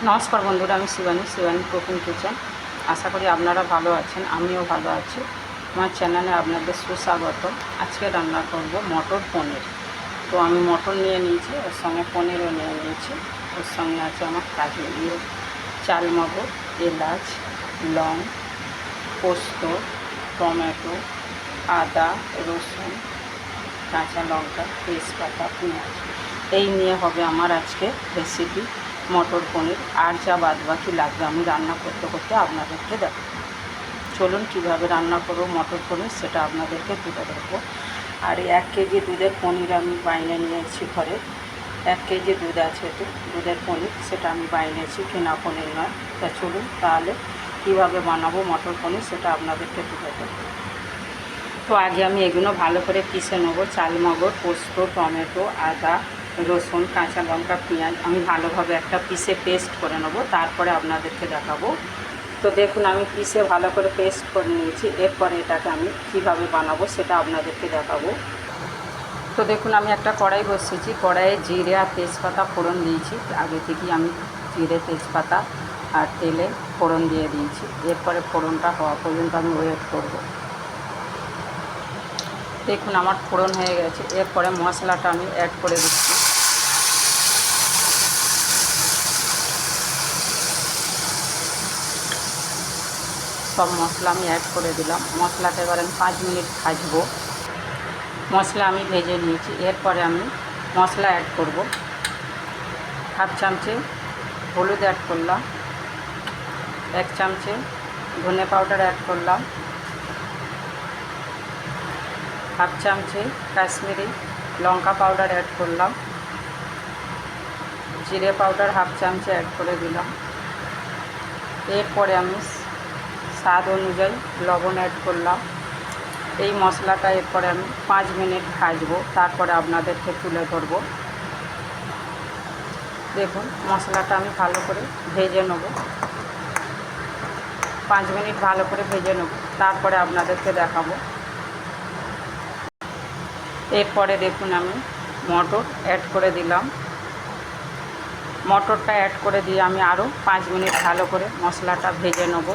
নমস্কার বন্ধুরা, আমি শিবানী কুকিং কিচেন। আশা করি আপনারা ভালো আছেন, আমিও ভালো আছি। আমার চ্যানেলে আপনাদের সুস্বাগত। আজকে রান্না করব মটর পনির। তো আমি মটর নিয়ে নিয়েছি, ওর সঙ্গে পনিরও নিয়ে নিয়েছি। ওর সঙ্গে আছে আমার কাজু চালমগজ, এলাচ, লং, পোস্ত, টমেটো, আদা, রসুন, কাঁচা লঙ্কা, তেজপাতা, পেঁয়াজ। এই নিয়ে হবে আমার আজকে রেসিপি মটর পনির। আর যা বাদবাকি লাগবে আমি রান্না করতে করতে আপনাদেরকে দেখাবো। চলুন কীভাবে রান্না করবো মটর পনির সেটা আপনাদেরকে তুলে ধরবো। আর 1 কেজি দুধের পনির আমি বাইরে নিয়েছি ঘরে। 1 কেজি দুধ আছে, তো দুধের পনির সেটা আমি বাইরেছি, কেনা পনির নয়। তা চলুন তাহলে কীভাবে বানাবো মটর পনির সেটা আপনাদেরকে তুলে ধরবো। তো আগে আমি এগুলো ভালো করে পিষে নেবো। চালমগজ, পোস্ত, টমেটো, আদা, রসুন, কাঁচা লঙ্কা, পেঁয়াজ আমি ভালোভাবে একটা পিষে পেস্ট করে নেবো, তারপরে আপনাদেরকে দেখাবো। তো দেখুন আমি পিষে ভালো করে পেস্ট করে নিয়েছি। এরপরে এটাকে আমি কীভাবে বানাবো সেটা আপনাদেরকে দেখাবো। তো দেখুন আমি একটা কড়াই বসিয়েছি, কড়াইয়ে জিরে আর তেজপাতা ফোড়ন দিয়েছি। আগে থেকেই আমি জিরে, তেজপাতা আর তেলে ফোড়ন দিয়ে দিয়েছি। এরপরে ফোড়নটা হওয়া পর্যন্ত আমি ওয়েট করব। দেখুন আমার ফোড়ন হয়ে গেছে। এরপরে মশলাটা আমি অ্যাড করে দিচ্ছি। সব মশলা আমি অ্যাড করে দিলাম। মশলাটা এবার আমি 5 মিনিট ভাজবো। মশলা আমি ভেজে নিয়েছি। এরপরে আমি মশলা অ্যাড করব। হাফ চামচে হলুদ অ্যাড করলাম, 1 চামচে ধনে পাউডার অ্যাড করলাম, হাফ চামচে কাশ্মীরি লঙ্কা পাউডার অ্যাড করলাম, জিরে পাউডার হাফ চামচে অ্যাড করে দিলাম। এরপরে আমি স্বাদ অনুযায়ী লবণ অ্যাড করলাম। এই মশলাটা এরপরে আমি 5 মিনিট ভাজবো, তারপরে আপনাদেরকে তুলে ধরবো। দেখুন মশলাটা আমি ভালো করে ভেজে নেব। 5 মিনিট ভালো করে ভেজে নেব, তারপরে আপনাদেরকে দেখাবো। এরপরে দেখুন আমি মটর অ্যাড করে দিলাম। মটরটা অ্যাড করে দিয়ে আমি আরও 5 মিনিট ভালো করে মশলাটা ভেজে নেব,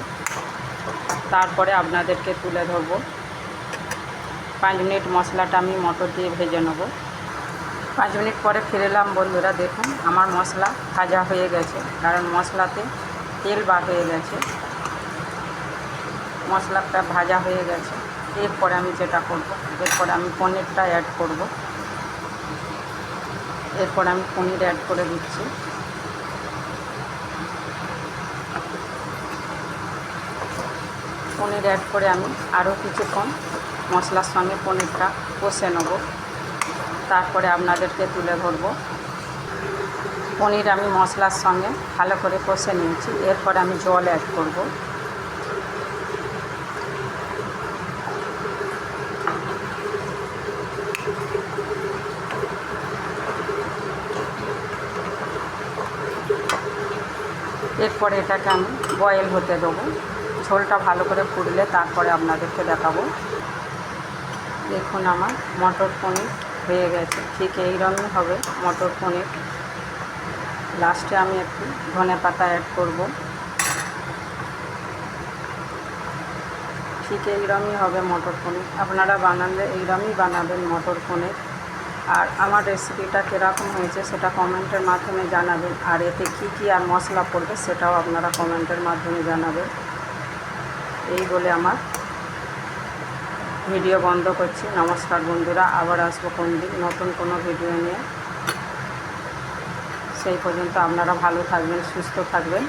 তারপরে আপনাদেরকে তুলে ধরবো। 5 মিনিট মশলাটা আমি মটর দিয়ে ভেজে নেব। 5 মিনিট পরে ফিরে এলাম বন্ধুরা। দেখুন আমার মশলা ভাজা হয়ে গেছে, কারণ মশলাতে তেল বার হয়ে গেছে। মশলাটা ভাজা হয়ে গেছে। এরপরে আমি যেটা করব, এরপরে আমি পনিরটা অ্যাড করব। এরপর আমি পনির অ্যাড করে দিচ্ছি। পনির অ্যাড করে আমি আরও কিছুক্ষণ মশলার সঙ্গে পনিরটা কষে নেব, তারপরে আপনাদেরকে তুলে ধরব। পনির আমি মশলার সঙ্গে ভালো করে কষে নিয়েছি। এরপর আমি জল অ্যাড করব। এরপরে এটাকে আমি বয়েল হতে দেবো। ঝোলটা ভালো করে ফুটলে তারপরে আপনাদেরকে দেখাবো। দেখুন আমার মটর পনির হয়ে গেছে। ঠিক এইরকমই হবে মটর পনির। লাস্টে আমি একটু ধনে পাতা অ্যাড করব। ঠিক এইরকমই হবে মটর পনির। আপনারা বানালে এইরকমই বানাবেন মটর পনির। আর আমার রেসিপিটা কীরকম হয়েছে সেটা কমেন্টের মাধ্যমে জানাবেন। আর এতে কী আর মশলা পড়বে সেটাও আপনারা কমেন্টের মাধ্যমে জানাবেন। এই বলে আমার ভিডিও বন্ধ করছি। নমস্কার বন্ধুরা, আবার আসবো কোন দিন নতুন কোনো ভিডিও নিয়ে। সেই পর্যন্ত আপনারা ভালো থাকবেন, সুস্থ থাকবেন।